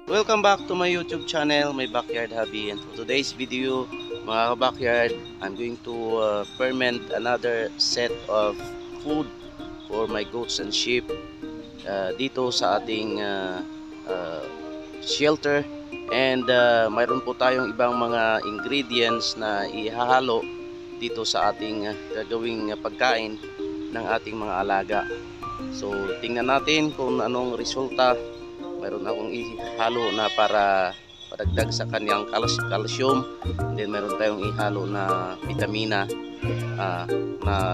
Welcome back to my YouTube channel, My Backyard Hobby. And for today's video, mga backyard, I'm going to ferment another set of food for my goats and sheep dito sa ating shelter. And mayroon po tayong ibang mga ingredients na ihahalo dito sa ating gagawing pagkain ng ating mga alaga. So tingnan natin kung anong resulta. Meron akong ihalo na para padagdag sa kanyang calcium. And then meron tayong ihalo na vitamina na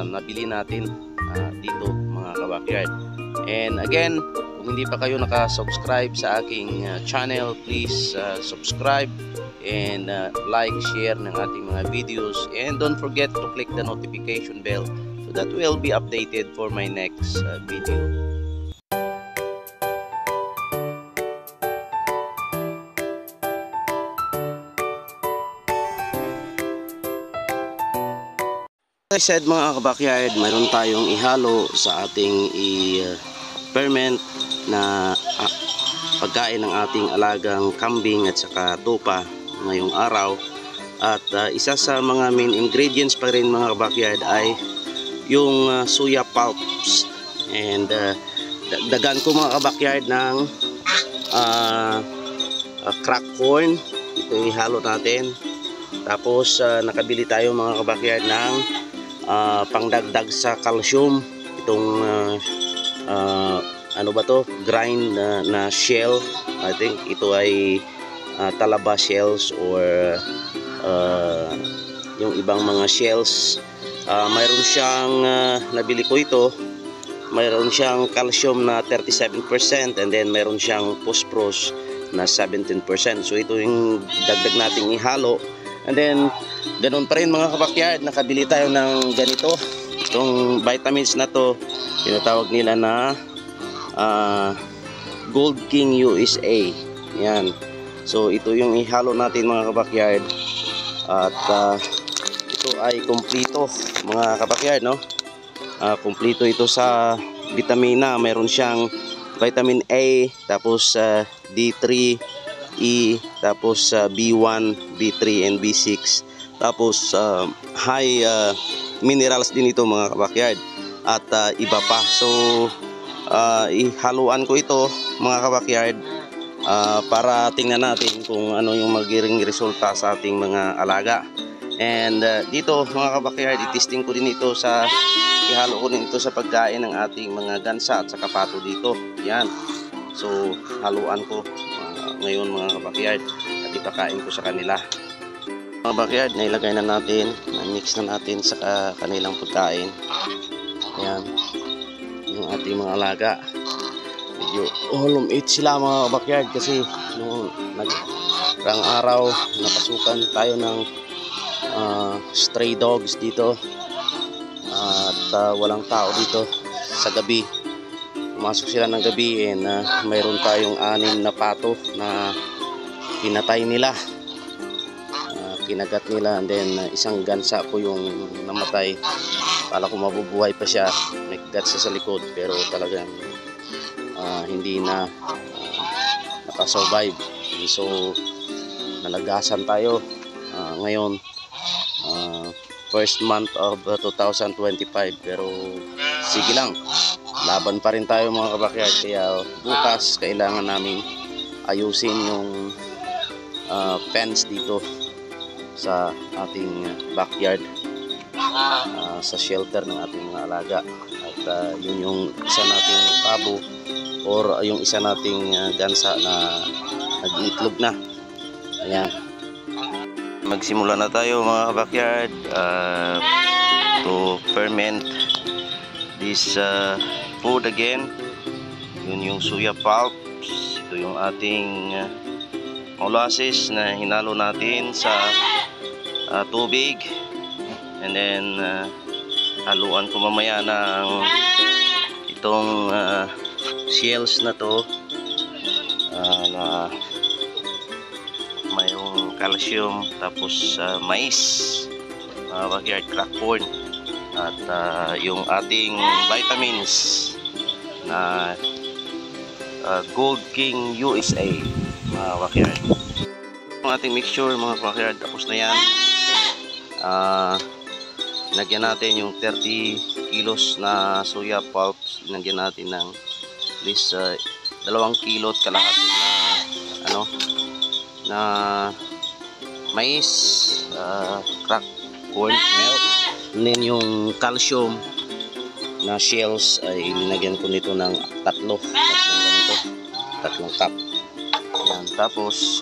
nabili natin dito mga ka-backyard. And again, kung hindi pa kayo nakasubscribe sa aking channel, please subscribe and like, share ng ating mga videos. And don't forget to click the notification bell so that will be updated for my next video. As I said mga ka-backyard, mayroon tayong ihalo sa ating i-ferment na pagkain ng ating alagang kambing at saka tupa ngayong araw. At isa sa mga main ingredients pa rin mga ka-backyard ay yung soya pulps. And dagdagan ko mga ka-backyard ng crack corn. Ito ihalo natin. Tapos nakabili tayo mga ka-backyard ng pangdagdag sa calcium, itong ano ba to, grind na shell. I think ito ay talaba shells or yung ibang mga shells. Mayroon siyang nabili ko ito, mayroon siyang calcium na 37% and then mayroon siyang phosphorus na 17%. So ito yung dagdag nating ihalo. And then ganun pa rin mga ka-backyard, nakabili tayo ng ganito. Itong vitamins na to, tinatawag nila na Gold King USA. Yan. So ito yung ihalo natin mga ka-backyard. At ito ay kumplito mga ka-backyard, no? Kumplito ito sa vitamina. Meron siyang vitamin A, tapos D3, E, tapos B1, B3 and B6. Tapos high minerals din ito mga ka-backyard at iba pa. So ihaluan ko ito mga ka-backyard para tingnan natin kung ano yung magiging resulta sa ating mga alaga. And dito mga ka-backyard, i-testing ko din ito sa ihalo ko din ito sa pagkain ng ating mga gansa at saka pato dito. Yan. So haluan ko ngayon mga ka-backyard at ipakain ko sa kanila. Mga backyard, nailagay na natin, na-mix na natin sa kanilang pagkain. Ayan, yung ating mga alaga. Medyo lumit sila mga backyard kasi nung nagrang araw napasukan tayo ng stray dogs dito at walang tao dito sa gabi. Pumasok sila ng gabi and mayroon tayong 6 na pato na pinatay nila. Kinagat nila and then isang gansa po yung namatay. Kala ko mabubuhay pa siya, may kagat siya sa likod pero talagang hindi na nakasurvive. So nalagasan tayo ngayon, first month of 2025, pero sige lang, laban pa rin tayo mga ka-backyard. Kaya bukas kailangan namin ayusin yung fence dito sa ating backyard, sa shelter ng ating mga alaga. At yun yung isa nating pabo or yung isa nating gansa na nag-iitlog na. Ayan, magsimula na tayo mga backyard to ferment this food again. Yun yung soya pulps, ito yung ating molasses na hinalo natin sa tubig, and then haluan ko mamaya ng itong shells na to na mayroong calcium, tapos mais, backyard crack corn, at yung ating vitamins na Gold King USA, mga backyard. Ang ating mixture, mga backyard, tapos na yan. Lagyan natin yung 30 kilos na soya pulps. Lagyan natin ng at least 2 kilo at kalahati na mais, cracked corn milk. And then yung calcium na shells ay linagyan ko nito ng tatlong cup. Yan. Tapos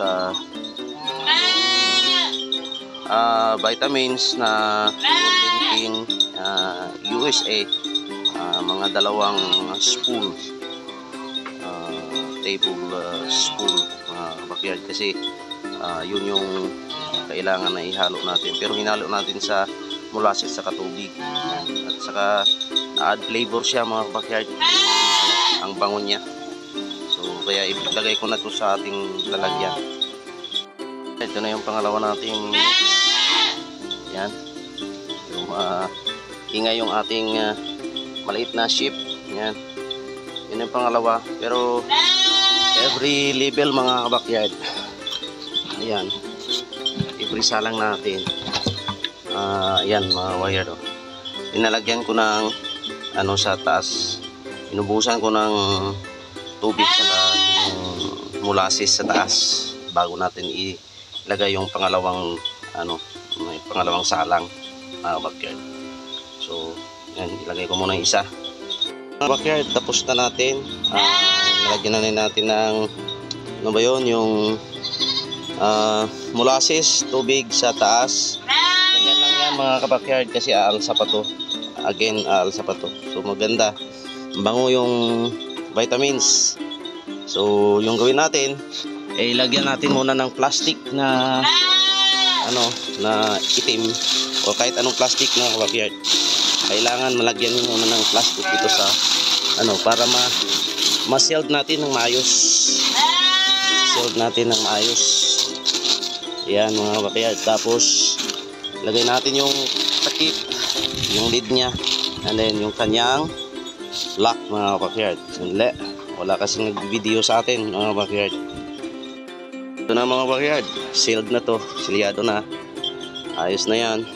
vitamins na Golden King USA, mga 2 spoon, spoon, backyard, kasi yun yung kailangan na ihalo natin, pero hinalo natin sa molasses sa tubig, at saka add flavor siya, mga backyard, ang bango niya. So kaya ilagay ko na to sa ating lalagyan. Ito na yung pangalawa nating mix. Yan. Yung ingay yung ating maliit na ship. Yan. Yun yung pangalawa. Pero every level, mga backyard. Ayan. Every salang natin. Ayan, mga wire. Inalagyan ko ng sa taas. Inubusan ko ng tubig saka yung molasses sa taas bago natin ilagay yung pangalawang salang, mga backyard. So yan, ilagay ko muna yung isa, mga backyard. Tapos na natin. Nilagyan na natin ng yung molasses, tubig sa taas. Ganyan lang yan, mga backyard, kasi aalsa pa to. Again, aalsa pa to. So maganda, bango yung vitamins. So yung gawin natin, ilagyan natin muna ng plastic na na itim, o kahit anong plastic, na backyard. Kailangan malagyan muna ng plastic ito sa para ma-sealed natin ng maayos. Yan, mga backyard. Tapos lagay natin yung takip, yung lid nya, and then yung kanyang lock, mga backyard. Wala kasing nag-video sa atin, mga backyard. Ito na, mga backyard, sealed na to, silyado na, ayos na yan.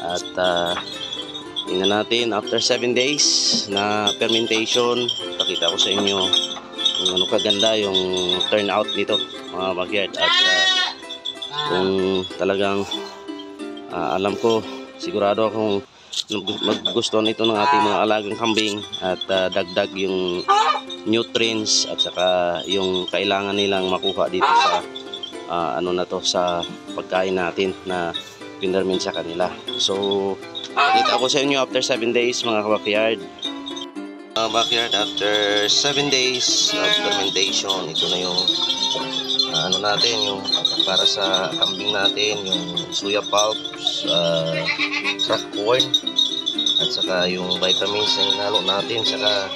At tingnan natin after 7 days na fermentation. Pakita ko sa inyo kung kaganda yung turnout nito, mga backyard. At kung talagang alam ko, sigurado akong maggustuhan ito ng ating mga alagang kambing, at dagdag yung nutrients at saka yung kailangan nilang makuha dito sa sa pagkain natin na pinarmin sa kanila. So pakita ko sa inyo after 7 days, mga backyard. Backyard, after 7 days of fermentation, ito na yung natin, yung para sa kambing natin, yung soya pulps, cracked corn, at saka yung vitamins na hinalo natin, saka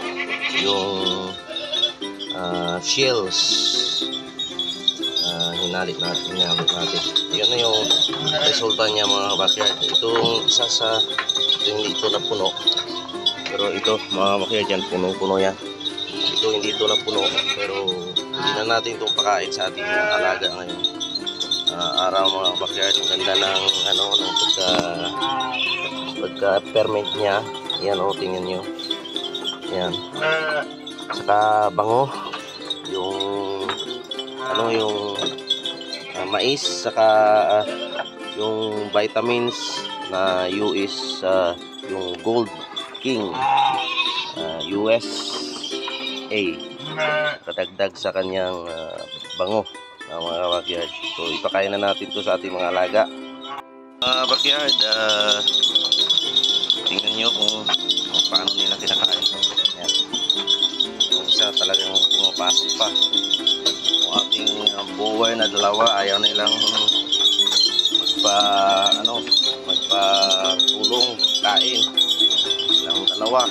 yung shells, hinalo natin. Yan na yung resulta niya, mga backyard. Itong isa sa hindi ito na puno, pero ito, mga backyard, yan puno-puno yan. Ito hindi ito na puno, pero hindi na natin itong pakain sa ating alaga ngayon araw, mga backyard. Ang ganda ng pagka-ferment niya. Yan, tingnan nyo. Yan. Saka bango yung mais, saka yung vitamins na US, yung Gold King USA, kadagdag sa kanyang bango, mga backyard. So ipakain na natin to sa ating mga alaga, backyard. Tingnan nyo kung paano nila kinakain. Yan. Yung isa talagang pumapasok pa. Yung ating buwer na dalawa, ayaw nilang magpatulong kain. Silang dalawa.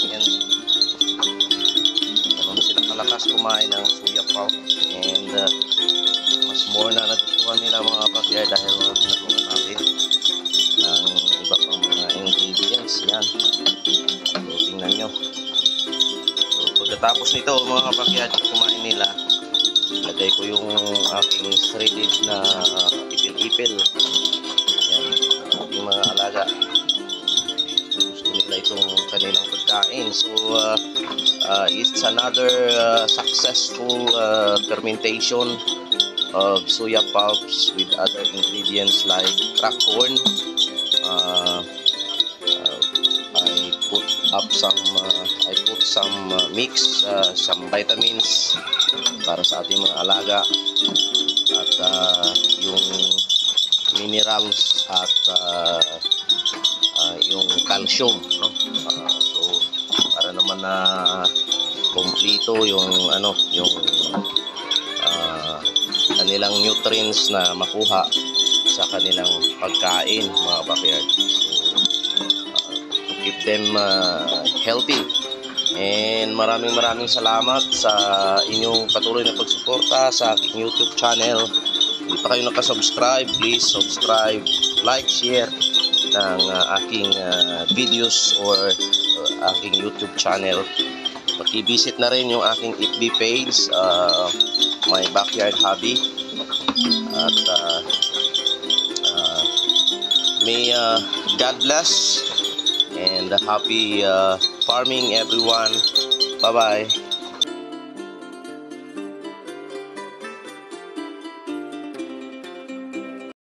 Yan. Ganun sila kalakas kumain ng soya pulp. And mas more na nagustuhan nila, mga backyard, dahil nagustuhan natin ng iba pang mga ingredients. Yan. So tingnan nyo. So pagkatapos nito mga kabakyard, kumain nila, lagay ko yung aking shredded na ipil-ipil. Yan, yung mga alaga. Gusto nila itong kanilang pagkain. So, it's another successful fermentation of soya pulps with other ingredients like cracked corn. I put some mix, some vitamins para sa ating mga alaga, at yung minerals at yung calcium, no? So para naman na kompleto yung yung kanilang nutrients na makuha sa kanilang pagkain, mga backyard. To keep them healthy. And maraming salamat sa inyong patuloy na pagsuporta sa aking YouTube channel. Hindi pa kayo nakasubscribe, please subscribe, like, share ng aking videos or aking YouTube channel. Paki-visit na rin yung aking FB page, My Backyard Hobby. At may God bless and happy farming everyone. Bye bye.